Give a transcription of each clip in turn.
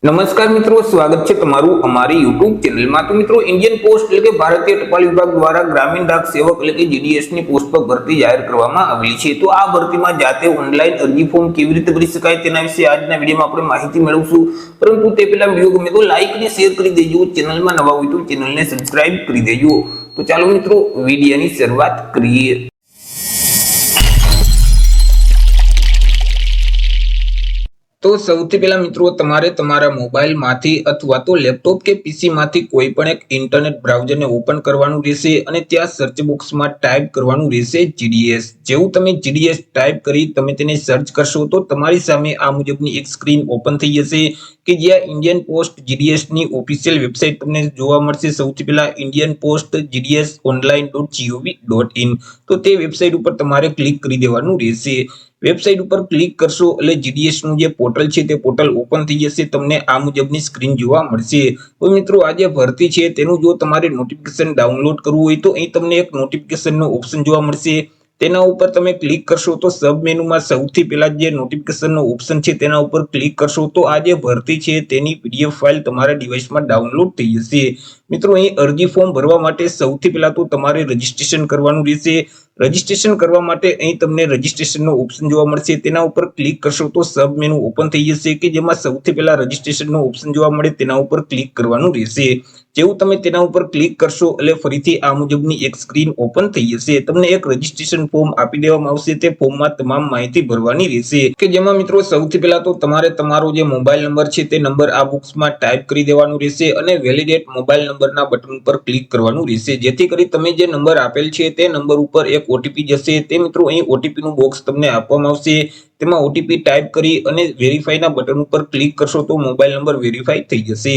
નમસ્કાર મિત્રો, સ્વાગત છે તમારું અમારી યુટ્યુબ ચેનલમાં। તો મિત્રો, ઇન્ડિયન પોસ્ટ એટલે કે ભારતીય ટપાલ વિભાગ દ્વારા ગ્રામીણ ડાક સેવક એટલે કે જીડીએસ ની પોસ્ટ પર ભરતી જાહેર કરવામાં આવેલી છે। તો આ ભરતીમાં જાતે ઓનલાઈન અરજી ફોર્મ કેવી રીતે ભરી શકાય તેના વિશે આજના વિડીયોમાં આપણે માહિતી મેળવશું। પરંતુ તે પહેલા વિડીયો ગમે તો લાઈક અને શેર કરી દેજો, ચેનલમાં નવા હોય તો ચેનલને સબસ્ક્રાઇબ કરી દેજો। તો ચાલો મિત્રો, વિડીયોની શરૂઆત કરીએ। તો સૌથી પહેલા મિત્રો, તમારે તમારા મોબાઈલમાંથી અથવા તો લેપટોપ કે પીસીમાંથી કોઈ પણ એક ઇન્ટરનેટ બ્રાઉઝરને ઓપન કરવાનું રહેશે અને ત્યાં સર્ચ બોક્સમાં ટાઈપ કરવાનું રહેશે જીડીએસ। જેવું તમે જીડીએસ ટાઈપ કરી તમે તેને સર્ચ કરશો તો તમારી સામે આ મુજબની એક સ્ક્રીન ઓપન થઈ જશે કે જ્યાં ઇન્ડિયન પોસ્ટ જીડીએસ ની ઓફિશિયલ વેબસાઇટ તમને જોવા મળશે। સૌથી પહેલા ઇન્ડિયન પોસ્ટ જીડીએસ online.gov.in, તો તે વેબસાઇટ ઉપર તમારે ક્લિક કરી દેવાનું રહેશે। વેબસાઇટ ઉપર ક્લિક કરશો એટલે જીડીએસ નું જે પોર્ટલ છે તે પોર્ટલ ઓપન થઈ જશે, તમને આ મુજબની સ્ક્રીન જોવા મળશે। તો મિત્રો, આ જે ભરતી છે તેનું જો તમારે નોટિફિકેશન ડાઉનલોડ કરવું હોય તો અહીં તમને એક નોટિફિકેશનનો ઓપ્શન જોવા મળશે, તેના ઉપર તમે ક્લિક કરશો તો સબ મેનુમાં સૌથી પહેલા જે નોટિફિકેશનનો ઓપ્શન છે તેના ઉપર ક્લિક કરશો તો આ જે ભરતી છે તેની પીડીએફ ફાઇલ તમારા ડિવાઇસમાં ડાઉનલોડ થઈ જશે। મિત્રો, અહીં અરજી ફોર્મ ભરવા માટે સૌથી પહેલા તો તમારે રજીસ્ટ્રેશન કરવાનું રહેશે। રજીસ્ટ્રેશન કરવા માટે અહીં તમને રજીસ્ટ્રેશનનો ઓપ્શન જોવા મળશે, તેના ઉપર ક્લિક કરશો તો સબ મેનુ ઓપન થઈ જશે કે જેમાં સૌથી પહેલા રજીસ્ટ્રેશનનો ઓપ્શન જોવા મળે તેના ઉપર ક્લિક કરવાનું રહેશે। જેવું તમે તેના ઉપર ક્લિક કરશો એટલે ફરીથી આ મુજબની એક સ્ક્રીન ઓપન થઈ જશે, તમને એક રજીસ્ટ્રેશન ફોર્મ આપી દેવામાં આવશે, તે ફોર્મમાં તમામ માહિતી ભરવાની રહેશે કે જેમાં મિત્રો સૌથી પહેલા તો તમારે તમારો જે મોબાઈલ નંબર છે તે નંબર આ બોક્સમાં ટાઈપ કરી દેવાનું રહેશે અને વેલિડેટ મોબાઈલ નંબરના બટન ઉપર ક્લિક કરવાનું રહેશે, જેથી કરી તમે જે નંબર આપેલ છે તે નંબર ઉપર એક ઓટીપી જશે। તે મિત્રો અહીં ઓટીપી નું બોક્સ તમને આપવામાં આવશે, તેમાં ઓટીપી ટાઈપ કરી અને વેરીફાઈ ના બટન ઉપર ક્લિક કરશો તો મોબાઈલ નંબર વેરીફાઈ થઈ જશે।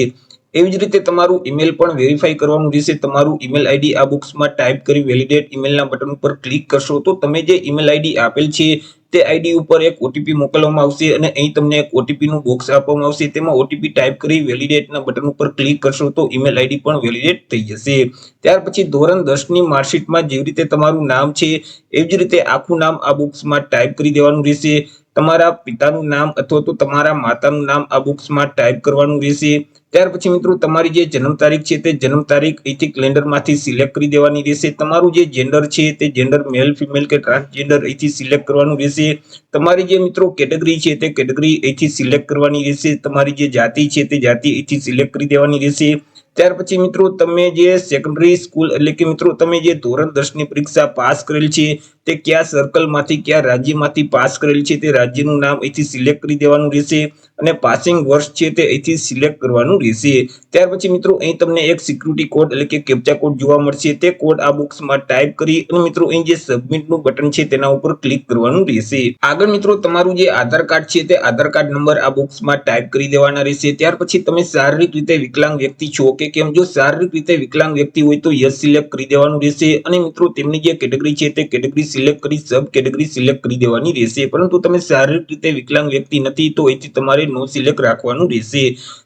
એવી જ રીતે તમારું ઈમેલ પણ વેરીફાઈ કરવાનું રહેશે, તમારું ઈમેલ આઈડી આ બોક્સમાં ટાઈપ કરી વેલિડેટ ઈમેલના બટન ઉપર ક્લિક કરશો તો તમે જે ઈમેલ આઈડી આપેલ છે તે આઈડી ઉપર એક ઓટીપી મોકલવામાં આવશે અને અહીં તમને એક ઓટીપી નું બોક્સ આપવામાં આવશે, તેમાં ઓટીપી ટાઈપ કરી વેલિડેટના બટન ઉપર ક્લિક કરશો તો ઈમેલ આઈડી પણ વેલિડેટ થઈ જશે। ત્યાર પછી ધોરણ 10 ની માર્કશીટમાં જેવી રીતે તમારું નામ છે એવી જ રીતે આખું નામ આ બોક્સમાં ટાઈપ કરી દેવાનું રહેશે। તમારા પિતાનું નામ અથવા તો તમારા માતાનું નામ આ બોક્સમાં ટાઈપ કરવાનું રહેશે। ત્યાર પછી મિત્રો, તમારી જે જન્મ તારીખ છે તે જન્મ તારીખ અહીંથી કેલેન્ડરમાંથી સિલેક્ટ કરી દેવાની રહેશે। તમારું જે જેન્ડર છે તે જેન્ડર મેલ, ફિમેલ કે ટ્રાન્સજેન્ડર અહીંથી સિલેક્ટ કરવાનું રહેશે। તમારી જે મિત્રો કેટેગરી છે તે કેટેગરી અહીંથી સિલેક્ટ કરવાની રહેશે। તમારી જે જાતિ છે તે જાતિ અહીંથી સિલેક્ટ કરી દેવાની રહેશે। ત્યાર પછી મિત્રો, તમે જે સેકન્ડરી સ્કૂલ એટલે કે મિત્રો તમે જે ધોરણ 10 ની પરીક્ષા પાસ કરેલ છે તે કયા સર્કલમાંથી કયા રાજ્યમાંથી પાસ કરેલ છે તે રાજ્યનું નામ અહીંથી સિલેક્ટ કરી દેવાનું રહેશે અને પાસિંગ વર્ષ છે તે અહીંથી સિલેક્ટ કરવાનું રહેશે। ત્યાર પછી મિત્રો, અહીં તમને એક સિક્યુરિટી કોડ એટલે કે કેપ્ચા કોડ જોવા મળશે, તે કોડ આ બોક્સમાં ટાઈપ કરી અને મિત્રો અહીં જે સબમિટ નું બટન છે તેના ઉપર ક્લિક કરવાનું રહેશે। આગળ મિત્રો, તમારું જે આધાર કાર્ડ છે તે આધાર કાર્ડ નંબર આ બોક્સમાં ટાઈપ કરી દેવાના રહેશે। ત્યાર પછી તમે શારીરિક રીતે વિકલાંગ વ્યક્તિ છો કે કેમ, જો શારીરિક રીતે વિકલાંગ વ્યક્તિ હોય તો યસ સિલેક્ટ કરી દેવાનું રહેશે અને મિત્રો તેમની જે કેટેગરી છે તે કેટેગરી સિલેક્ટ કરી સબ કેટેગરી સિલેક્ટ કરી દેવાની રહેશે। પરંતુ તમે શારીરિક રીતે વિકલાંગ વ્યક્તિ નથી તો અહીંથી તમારે નો સિલેક્ટ રાખવાનું રહેશે।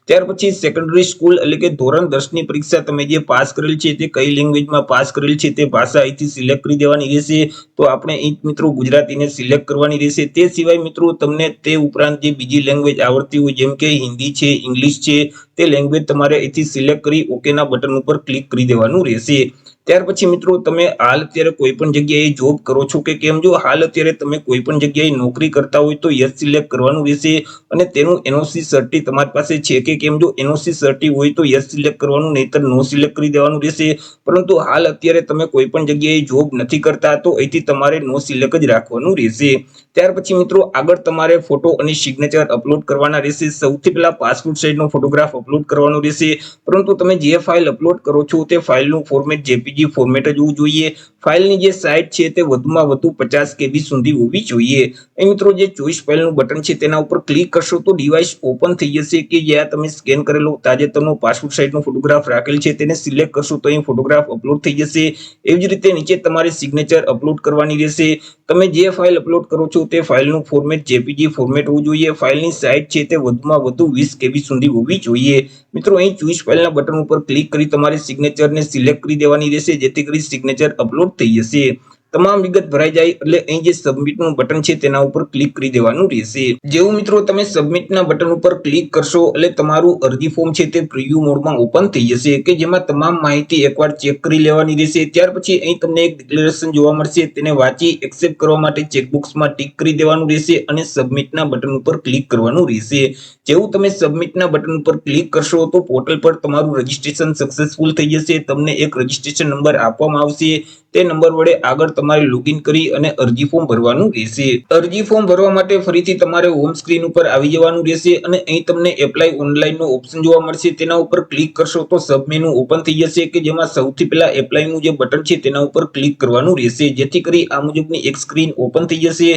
ત્યાર પછી સેકન્ડરી સ્કૂલ એટલે કે ધોરણ 10 ની પરીક્ષા તમે જે પાસ કરેલ છે તે કઈ લેંગ્વેજમાં પાસ કરેલ છે તે ભાષા અહીંથી સિલેક્ટ કરી દેવાની રહેશે। તો આપણે અહીં મિત્રો ગુજરાતીને સિલેક્ટ કરવાની રહેશે। તે સિવાય મિત્રો તમને તે ઉપરાંત જે બીજી લેંગ્વેજ આવડતી હોય જેમ કે હિન્દી છે, ઇંગ્લિશ છે, તે લેંગ્વેજ તમારે અહીંથી સિલેક્ટ કરી ઓકે ના બટન ઉપર ક્લિક કરી દેવાનું રહેશે। ત્યાર પછી મિત્રો, તમે હાલ અત્યારે કોઈ પણ જગ્યાએ જોબ કરો છો કે કેમ, જો હાલ અત્યારે તમે કોઈ પણ જગ્યાએ નોકરી કરતા હોય તો યસ સિલેક્ટ કરવાનું રહેશે અને તેનું એનઓસી સર્ટી તમારી પાસે છે કે કેમ, જો એનઓસી સર્ટી હોય તો યસ સિલેક્ટ કરવાનું, નહીતર નો સિલેક્ટ કરી દેવાનું રહેશે। પરંતુ હાલ અત્યારે તમે કોઈ પણ જગ્યાએ જોબ નથી કરતા તો અહીંથી તમારે નો સિલેક્ટ જ રાખવાનું રહેશે। ત્યાર પછી મિત્રો, આગળ તમારે ફોટો અને સિગ્નેચર અપલોડ કરવાના રહેશે। સૌથી પહેલા પાસપોર્ટ સાઇઝનો ફોટોગ્રાફ અપલોડ કરવાનો રહેશે, પરંતુ તમે જે ફાઇલ અપલોડ કરો છો તે ફાઇલનું ફોર્મેટ જેપીજી ફોર્મેટ જ હોવું જોઈએ। ફાઇલની જે સાઇઝ છે તે વધુમાં વધુ 50 KB સુધી હોવી જોઈએ। અહીં મિત્રો જે ચોઈસ ફાઇલનું બટન છે તેના ઉપર ક્લિક કરશો તો ડિવાઇસ ઓપન થઈ જશે કે જ્યાં તમે સ્કેન કરેલો તાજેતરનો પાસપોર્ટ સાઇઝનો ફોટોગ્રાફ રાખેલ છે તેને સિલેક્ટ કરશો તો અહીં ફોટોગ્રાફ અપલોડ થઈ જશે। એવી જ રીતે નીચે તમારે સિગ્નેચર અપલોડ કરવાની રહેશે। તમે જે ફાઇલ અપલોડ કરો છો તે ફાઇલનું ફોર્મેટ જેપીજી ફોર્મેટ હોવું જોઈએ। ફાઇલની સાઇઝ છે તે વધુમાં વધુ 20 KB સુધી હોવી જોઈએ। મિત્રો અહીં ચોઈસ ફાઇલના બટન ઉપર ક્લિક કરી તમારે સિગ્નેચરને સિલેક્ટ કરી દેવાની રહેશે, જેથી કરી સિગ્નેચર અપલોડ થઈ જશે। તમામ વિગત ભરાઈ જાય એટલે અહીં જે સબમિટનું બટન છે તેના ઉપર ક્લિક કરી દેવાનું રહેશે। જેવું મિત્રો તમે સબમિટના બટન ઉપર ક્લિક કરશો એટલે તમારું અરજી ફોર્મ છે તે પ્રિવ્યુ મોડમાં ઓપન થઈ જશે કે જેમાં તમામ માહિતી એકવાર ચેક કરી લેવાની રહેશે। ત્યાર પછી અહીં તમને એક ડિક્લેરેશન જોવા મળશે, તેને વાંચી એક્સેપ્ટ કરવા માટે ચેકબોક્સમાં ટિક કરી દેવાનું રહેશે અને સબમિટના બટન ઉપર ક્લિક કરવાનું રહેશે। જેવું તમે સબમિટના બટન ઉપર ક્લિક કરશો તો પોર્ટલ પર તમારું રજીસ્ટ્રેશન સક્સેસફુલ થઈ જશે। તમને એક રજીસ્ટ્રેશન નંબર આપવામાં આવશે, તે નંબર વડે આગળ તમારે લોગિન કરી અને અરજી ફોર્મ ભરવાનું રહેશે। અરજી ફોર્મ ભરવા માટે ફરીથી તમારે હોમ સ્ક્રીન ઉપર આવી જવાનું રહેશે અને અહીં તમને એપ્લાય ઓનલાઈન નો ઓપ્શન જોવા મળશે, તેના ઉપર ક્લિક કરશો તો સબ મેનુ ઓપન થઈ જશે કે જેમાં સૌથી પહેલા એપ્લાય નું જે બટન છે તેના ઉપર ક્લિક કરવાનું રહેશે, જેથી કરી આ મુજબની એક સ્ક્રીન ઓપન થઈ જશે।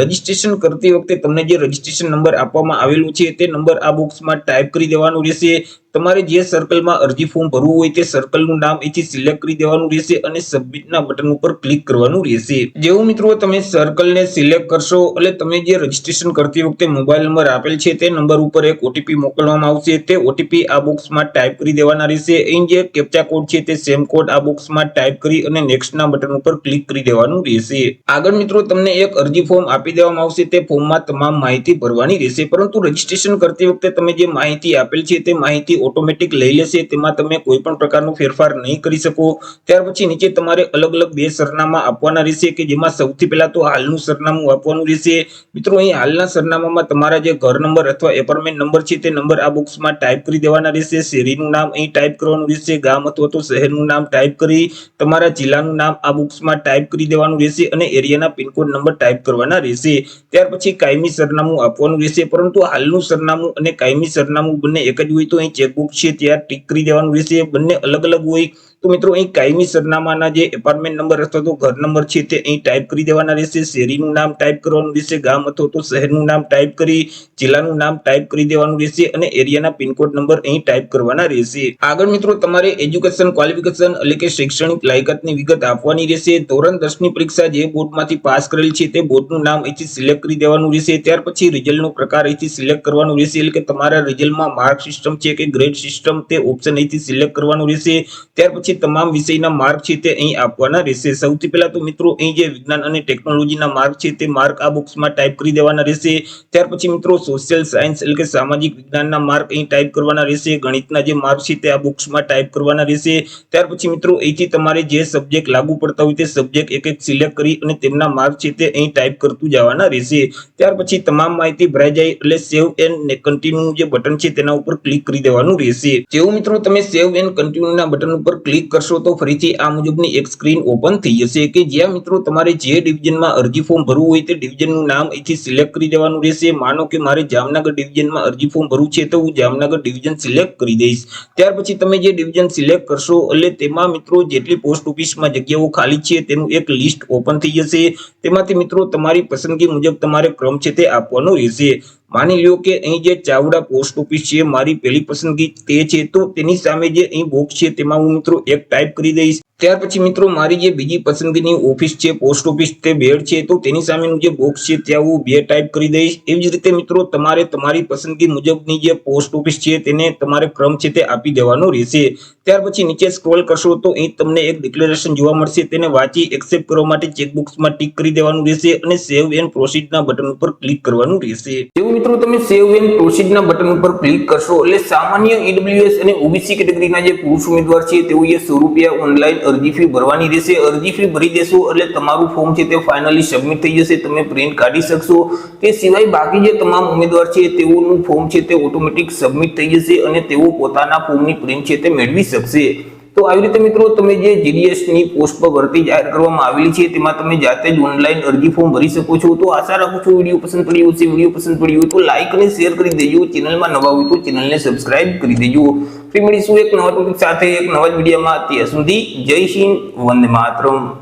રજીસ્ટ્રેશન કરતી વખતે તમને જે રજીસ્ટ્રેશન નંબર આપવામાં આવેલું છે તે નંબર આ બોક્સમાં ટાઈપ કરી દેવાનું રહેશે। તમારે જે સર્કલમાં અરજી ફોર્મ ભરવું હોય તે સર્કલનું નામ અહીંથી સિલેક્ટ કરી દેવાનું રહેશે અને સબમિટના બટન ઉપર ક્લિક કરવાનું રહેશે। જેવું મિત્રો તમે સર્કલને સિલેક્ટ કરશો એટલે તમે જે રજીસ્ટ્રેશન કરતી વખતે મોબાઈલ નંબર આપેલ છે તે નંબર ઉપર એક ઓટીપી મોકલવામાં આવશે, તે ઓટીપી આ બોક્સમાં ટાઈપ કરી દેવાના રહેશે। અહીં જે કેપ્ચા કોડ છે તે સેમ કોડ આ બોક્સમાં ટાઈપ કરી અને નેક્સ્ટના બટન ઉપર ક્લિક કરી દેવાનું રહેશે। આગળ મિત્રો તમને એક અરજી ફોર્મ આપી દેવામાં આવશે, તે ફોર્મમાં તમામ માહિતી ભરવાની રહેશે, પરંતુ રજીસ્ટ્રેશન કરતી વખતે તમે જે માહિતી આપેલ છે તે માહિતી ઓટોમેટિક લઈ લેશે, તેમાં તમે કોઈ પણ પ્રકારનો ફેરફાર નહીં કરી શકો। ત્યાર પછી નીચે તમારે અલગ અલગ બે સરનામા આપવાના રહેશે કે જેમાં સૌથી પહેલા તો હાલનું સરનામું આપવાનું રહેશે। મિત્રો અહીં હાલના સરનામામાં તમારા જે ઘર નંબર અથવા એપાર્ટમેન્ટ નંબર છે તે નંબર આ બોક્સમાં ટાઈપ કરી દેવાના રહેશે। શેરીનું નામ અહીં ટાઈપ કરવાનું રહેશે, ગામ અથવા તો શહેરનું નામ ટાઈપ કરી તમારા જિલ્લાનું નામ આ બોક્સમાં ટાઈપ કરી દેવાનું રહેશે અને એરિયાના પિનકોડ નંબર ટાઈપ કરવાના રહેશે। ત્યાર પછી કાયમી સરનામું આપવાનું રહેશે, પરંતુ હાલનું સરનામું અને કાયમી સરનામું બંને એક જ હોય તો અહીં ચેકબોક્સ છે ત્યાં ટિક કરી દેવાનું રહેશે। બંને અલગ અલગ હોય તો મિત્રો અહીં કાયમી સરનામાના જે એપાર્ટમેન્ટ નંબર અથવા તો ઘર નંબર છે તે અહીં ટાઈપ કરી દેવાના રહેશે, શેરીનું નામ ટાઈપ કરવાનું રહેશે, ગામ અથવા તો શહેરનું નામ ટાઈપ કરી જિલ્લાનું નામ ટાઈપ કરી દેવાનું રહેશે અને એરિયાના પિનકોડ નંબર અહીં ટાઈપ કરવાના રહેશે। આગળ મિત્રો તમારે એજ્યુકેશન ક્વોલિફિકેશન એટલે કે શૈક્ષણિક લાયકાતની વિગત આપવાની રહેશે। ધોરણ 10 ની પરીક્ષા જે બોર્ડમાંથી પાસ કરેલ છે તે બોર્ડનું નામ અહીંથી સિલેક્ટ કરી દેવાનું રહેશે। ત્યાર પછી રિઝલ્ટનો પ્રકાર અહીંથી સિલેક્ટ કરવાનું રહેશે, એટલે કે તમારા રિઝલ્ટમાં માર્ક સિસ્ટમ છે કે ગ્રેડ સિસ્ટમ તે ઓપ્શન અહીંથી સિલેક્ટ કરવાનું રહેશે। ત્યાર પછી તમામ વિષયના માર્ક છે તે અહીં આપવાના રહેશે। સૌથી પહેલા તો મિત્રો અહીં જે વિજ્ઞાન અને ટેકનોલોજીના માર્ક છે તે માર્ક આ બોક્સમાં ટાઈપ કરી દેવાના રહેશે। ત્યાર પછી મિત્રો સોશિયલ સાયન્સ એટલે કે સામાજિક વિજ્ઞાનના માર્ક અહીં ટાઈપ કરવાના રહેશે। ગણિતના જે માર્ક છે તે આ બોક્સમાં ટાઈપ કરવાના રહેશે। ત્યાર પછી મિત્રો અહીંથી તમારે જે સબ્જેક્ટ લાગુ પડતા હોય તે સબ્જેક્ટ એક એક સિલેક્ટ કરી અને તેમના માર્ક છે તે અહીં ટાઈપ કરતું જવાના રહેશે। ત્યાર પછી તમામ માહિતી ભરાઈ જાય એટલે સેવ એન્ડ કન્ટિન્યુ જે બટન છે તેના ઉપર ક્લિક કરી દેવાનું રહેશે। જેવું મિત્રો તમે સેવ એન્ડ કન્ટિન્યુ ના બટન ઉપર ક્લિક કરશો તો ફરીથી આ મુજબની એક સ્ક્રીન ઓપન થઈ જશે કે જ્યાં મિત્રો તમારે જે ડિવિઝનમાં અરજી ફોર્મ ભરવું હોય તે ડિવિઝનનું નામ અહીંથી સિલેક્ટ કરી દેવાનું રહેશે। માનો કે મારે જામનગર ડિવિઝનમાં અરજી ફોર્મ ભરવું છે તો હું જામનગર ડિવિઝન સિલેક્ટ કરી દઈશ। ત્યાર પછી તમે જે ડિવિઝન સિલેક્ટ કરશો એટલે તેમાં મિત્રો જેટલી પોસ્ટ ઓફિસમાં જગ્યાઓ ખાલી છે તેનું એક લિસ્ટ ઓપન થઈ જશે। તેમાંથી મિત્રો તમારી પસંદગી મુજબ તમારે ક્રમ છે તે આપવાનો રહેશે। માની લ્યો કે અહીં જે ચાવડા પોસ્ટ ઓફિસ છે મારી પહેલી પસંદગી તે છે, તો તેની સામે જે અહીં બોક્સ છે તેમાં હું મિત્રો એક ટાઈપ કરી દઈશ। ત્યાર પછી મિત્રો મારી જે બીજી પસંદગીની ઓફિસ છે પોસ્ટ ઓફિસ તે બેડ છે, તો તેની સામેનું જે બોક્સ છે ત્યાં હું 2 ટાઈપ કરી દઈશ। એવી જ રીતે મિત્રો તમારે તમારી પસંદગી મુજબની જે પોસ્ટ ઓફિસ છે તેને તમારે ક્રમ છે તે આપી દેવાનો રહેશે। ત્યાર પછી નીચે સ્ક્રોલ કરશો તો અહીં તમને એક ડિક્લેરેશન જોવા મળશે, તેને વાંચી એક્સેપ્ટ કરવા માટે ચેકબોક્સમાં ટિક કરી દેવાનું રહેશે અને સેવ એન્ડ પ્રોસીડના બટન ઉપર ક્લિક કરવાનું રહેશે। જેવું મિત્રો તમે સેવ એન્ડ પ્રોસીડના બટન ઉપર ક્લિક કરશો એટલે સામાન્ય ઈડબ્લ્યુએસ અને ઓબીસી કેટેગરીના જે પુરુષ ઉમેદવાર છે તેઓએ ₹100 ઓનલાઈન અરજી ફી ભરવાની રહેશે। અરજી ફી ભરી દેશો એટલે તમારું ફોર્મ છે તે ફાઇનલી સબમિટ થઈ જશે, તમે પ્રિન્ટ કાઢી શકશો। તે સિવાય બાકી જે તમામ ઉમેદવાર છે તેઓનું ફોર્મ છે તે ઓટોમેટિક સબમિટ થઈ જશે અને તેઓ પોતાના ફોર્મની પ્રિન્ટ છે તે મેળવી શકશે। તો આવી રીતે મિત્રો તમે જે જીડીએસ ની પોસ્ટ પર ભરતી જાહેર કરવામાં આવેલી છે તેમાં તમે જાતે જ ઓનલાઈન અરજી ફોર્મ ભરી શકો છો। તો આશા રાખું છું વિડીયો પસંદ પડ્યો હશે। વિડીયો પસંદ પડ્યો હોય તો લાઈક અને શેર કરી દેજો। ચેનલમાં નવા હોય તો ચેનલને સબસ્ક્રાઇબ કરી દેજો। ફરી મળીશું એક નવા ટોપિક સાથે એક નવા જ વિડીયોમાં। ત્યાં સુધી જય હિન્દ, વંદે માતરમ।